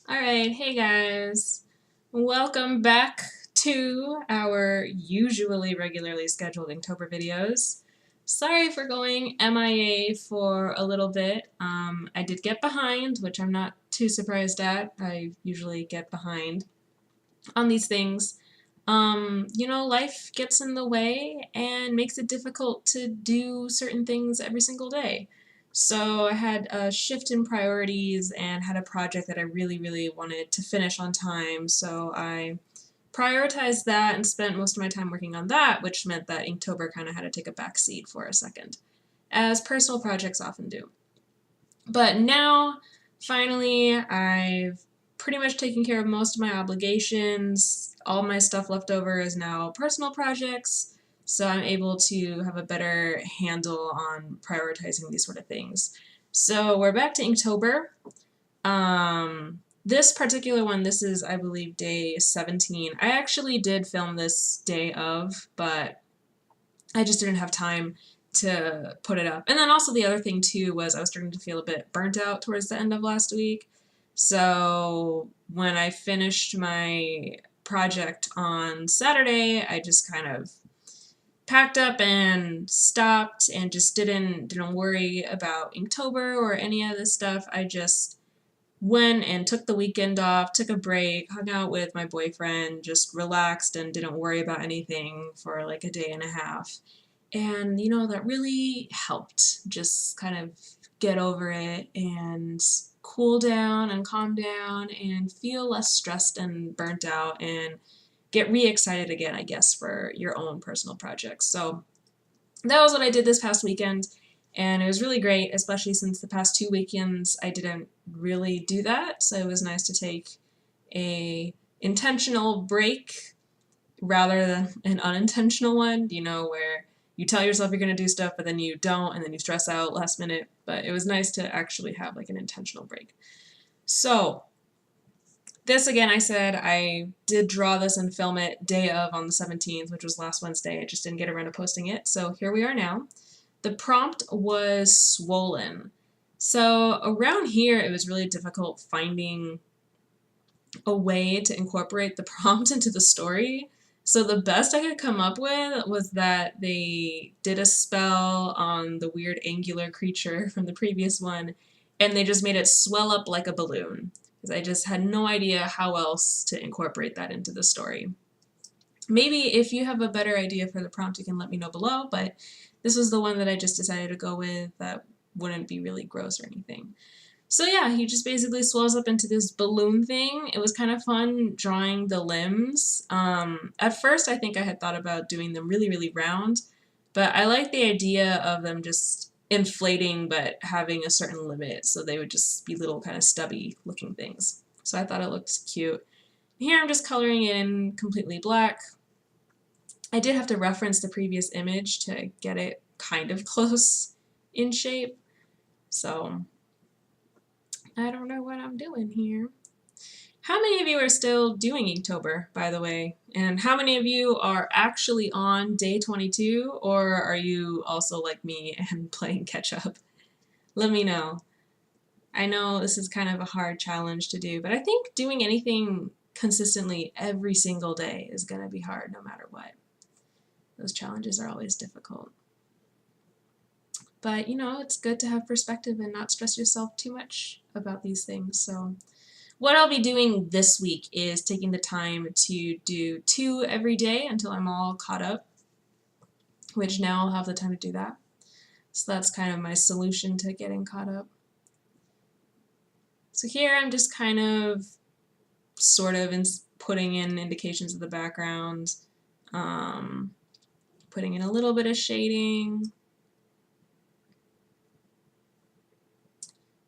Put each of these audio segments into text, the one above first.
Alright, hey guys. Welcome back to our usually regularly scheduled Inktober videos. Sorry for going MIA for a little bit. I did get behind, which I'm not too surprised at. I usually get behind on these things. Life gets in the way and makes it difficult to do certain things every single day. So I had a shift in priorities and had a project that I really, really wanted to finish on time. So I prioritized that and spent most of my time working on that, which meant that Inktober kind of had to take a back seat for a second, as personal projects often do. But now, finally, I've pretty much taken care of most of my obligations. All my stuff left over is now personal projects, so I'm able to have a better handle on prioritizing these sort of things. So we're back to Inktober. This particular one, this is, I believe, day 17. I actually did film this day of, but I just didn't have time to put it up. And then also the other thing too was I was starting to feel a bit burnt out towards the end of last week. So when I finished my project on Saturday, I just kind of packed up and stopped and just didn't worry about Inktober or any of this stuff. I just went and took the weekend off, took a break, hung out with my boyfriend, just relaxed and didn't worry about anything for like a day and a half. And that really helped just kind of get over it and cool down and calm down and feel less stressed and burnt out and get re-excited again, I guess, for your own personal projects. So that was what I did this past weekend, and it was really great, especially since the past 2 weekends I didn't really do that. So it was nice to take a intentional break rather than an unintentional one, where you tell yourself you're going to do stuff, but then you don't, and then you stress out last minute. But it was nice to actually have like an intentional break. So this again, I said I did draw this and film it day of on the 17th, which was last Wednesday. I just didn't get around to posting it. So here we are now. The prompt was swollen. So around here, it was really difficult finding a way to incorporate the prompt into the story. So the best I could come up with was that they did a spell on the weird angular creature from the previous one, and they just made it swell up like a balloon. Because I just had no idea how else to incorporate that into the story. Maybe if you have a better idea for the prompt, you can let me know below, but this was the one that I just decided to go with that wouldn't be really gross or anything. So yeah, he just basically swells up into this balloon thing. It was kind of fun drawing the limbs. At first I think I had thought about doing them really, really round, but I like the idea of them just inflating but having a certain limit, so they would just be little kind of stubby looking things. So I thought it looked cute. Here I'm just coloring in completely black. I did have to reference the previous image to get it kind of close in shape, so I don't know what I'm doing here. How many of you are still doing Inktober, by the way? And how many of you are actually on day 22, or are you also like me and playing catch up? Let me know. I know this is kind of a hard challenge to do, but I think doing anything consistently every single day is going to be hard no matter what. Those challenges are always difficult. But it's good to have perspective and not stress yourself too much about these things. So what I'll be doing this week is taking the time to do 2 every day until I'm all caught up, which now I'll have the time to do that. So that's kind of my solution to getting caught up. So here I'm just kind of sort of putting in indications of the background, putting in a little bit of shading,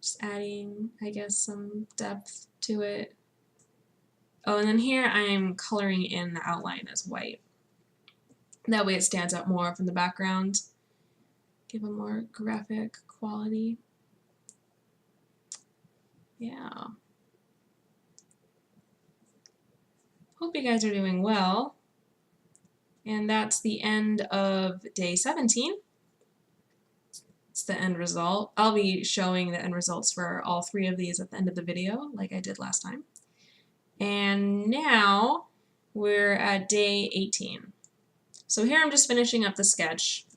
just adding, I guess, some depth to it. Oh, and then here I'm coloring in the outline as white. That way it stands out more from the background, give a more graphic quality. Yeah. Hope you guys are doing well. And that's the end of day 17. It's the end result. I'll be showing the end results for all 3 of these at the end of the video, like I did last time. And now we're at day 18. So here I'm just finishing up the sketch.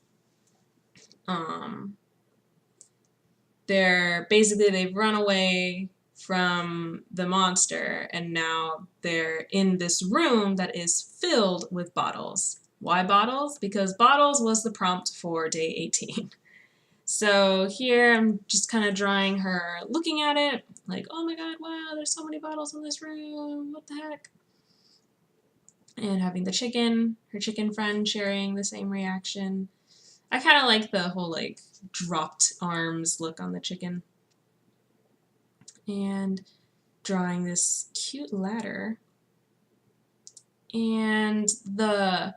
They've run away from the monster, and now they're in this room that is filled with bottles. Why bottles? Because bottles was the prompt for day 18. So here I'm just kind of drawing her looking at it, like, oh my god, wow, there's so many bottles in this room, what the heck? And having the chicken, her chicken friend, sharing the same reaction. I kind of like the whole, like, dropped arms look on the chicken. And drawing this cute ladder. And the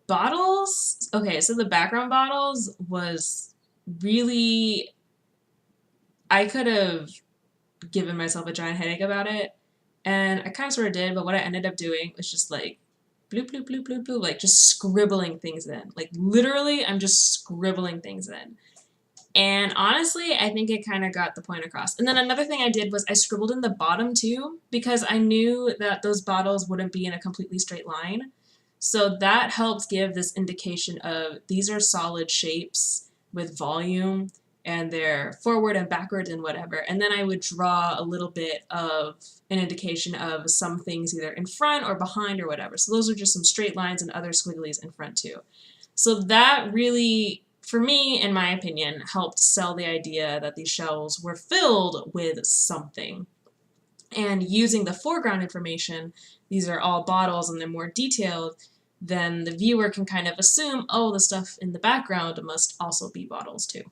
bottles, okay, so the background bottles was really, I could have given myself a giant headache about it, and I kind of sort of did, but what I ended up doing was just like bloop, bloop, bloop, bloop, bloop, like just scribbling things in. Like literally, I'm just scribbling things in. And honestly, I think it kind of got the point across. And then another thing I did was I scribbled in the bottom too, because I knew that those bottles wouldn't be in a completely straight line. So that helped give this indication of these are solid shapes with volume, and they're forward and backward and whatever. And then I would draw a little bit of an indication of some things either in front or behind or whatever. So those are just some straight lines and other squigglies in front too. So that really, for me, in my opinion, helped sell the idea that these shelves were filled with something. And using the foreground information, these are all bottles and they're more detailed, then the viewer can kind of assume, oh, the stuff in the background must also be bottles too.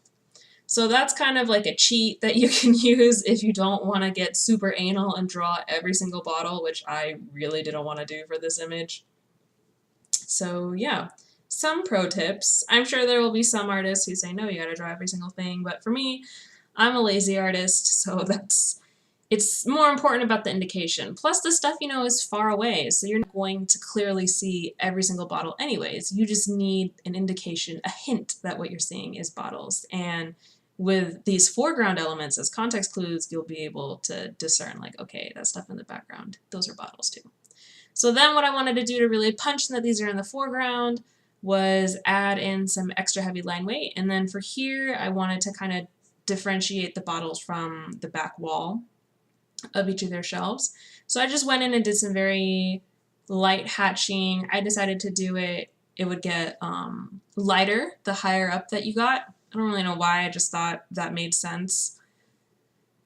So that's kind of like a cheat that you can use if you don't want to get super anal and draw every single bottle, which I really didn't want to do for this image. So yeah, some pro tips. I'm sure there will be some artists who say, no, you gotta draw every single thing, but for me, I'm a lazy artist, so it's more important about the indication. Plus the stuff, you know, is far away, so you're not going to clearly see every single bottle anyways. You just need an indication, a hint that what you're seeing is bottles. And with these foreground elements as context clues, you'll be able to discern, like, okay, that stuff in the background, those are bottles too. So then what I wanted to do to really punch that these are in the foreground was add in some extra heavy line weight. And then for here, I wanted to kind of differentiate the bottles from the back wall of each of their shelves. So I just went in and did some very light hatching. I decided to do it, it would get lighter the higher up that you got. I don't really know why, I just thought that made sense.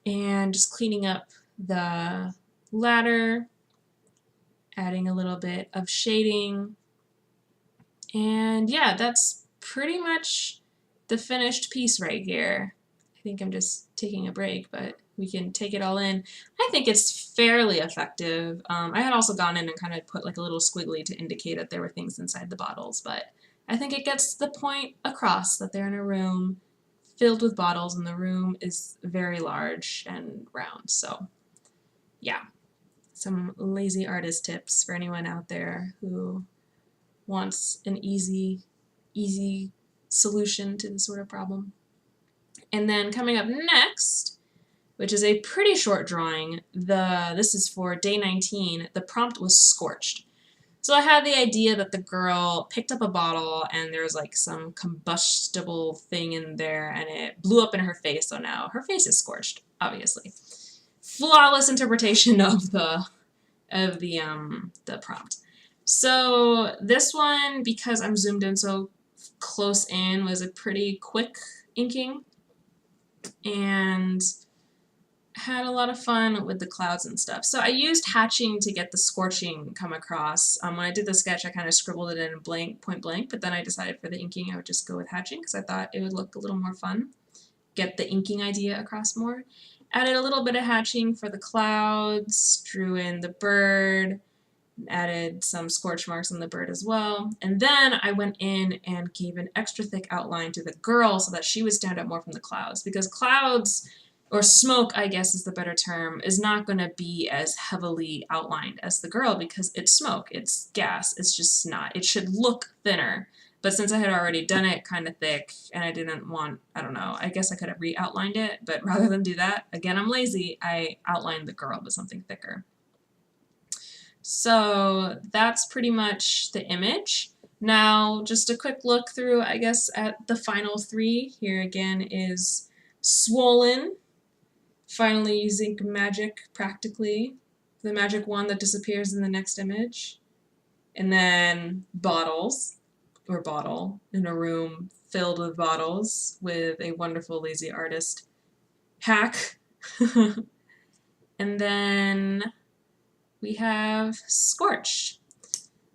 And just cleaning up the ladder, adding a little bit of shading. And yeah, that's pretty much the finished piece right here. I think I'm just taking a break, but we can take it all in. I think it's fairly effective. I had also gone in and kind of put like a little squiggly to indicate that there were things inside the bottles, but I think it gets the point across that they're in a room filled with bottles and the room is very large and round. So yeah, some lazy artist tips for anyone out there who wants an easy solution to this sort of problem. And then coming up next, which is a pretty short drawing, this is for day 19, the prompt was Scorched. So I had the idea that the girl picked up a bottle and there was like some combustible thing in there and it blew up in her face, so now her face is scorched, obviously. Flawless interpretation of the prompt. So this one, because I'm zoomed in so close in, was a pretty quick inking and had a lot of fun with the clouds and stuff. So I used hatching to get the scorching come across. When I did the sketch, I kind of scribbled it in blank, point blank, but then I decided for the inking I would just go with hatching because I thought it would look a little more fun, get the inking idea across more. Added a little bit of hatching for the clouds, drew in the bird, added some scorch marks on the bird as well. And then I went in and gave an extra thick outline to the girl so that she would stand out more from the clouds, because clouds, or smoke, I guess is the better term, is not going to be as heavily outlined as the girl because it's smoke, it's gas, it's just not. It should look thinner, but since I had already done it kind of thick and I didn't want, I don't know, I guess I could have re-outlined it, but rather than do that, again, I'm lazy, I outlined the girl with something thicker. So that's pretty much the image. Now, just a quick look through, I guess, at the final three. Here again is Swollen, finally using magic practically, the magic wand that disappears in the next image. And then Bottles, or Bottle, in a room filled with bottles with a wonderful lazy artist hack. And then we have Scorched.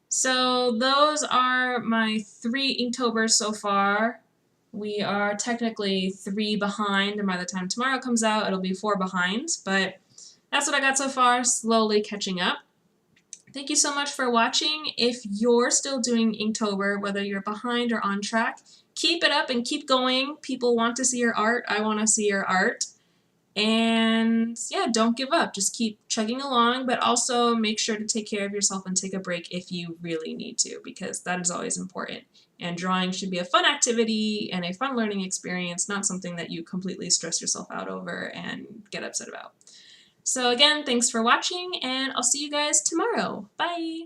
So those are my 3 Inktobers so far. We are technically 3 behind, and by the time tomorrow comes out, it'll be 4 behind, but that's what I got so far, slowly catching up. Thank you so much for watching. If you're still doing Inktober, whether you're behind or on track, keep it up and keep going. People want to see your art. I want to see your art. And yeah, don't give up. Just keep chugging along, but also make sure to take care of yourself and take a break if you really need to, because that is always important. And drawing should be a fun activity and a fun learning experience, not something that you completely stress yourself out over and get upset about. So again, thanks for watching, and I'll see you guys tomorrow. Bye!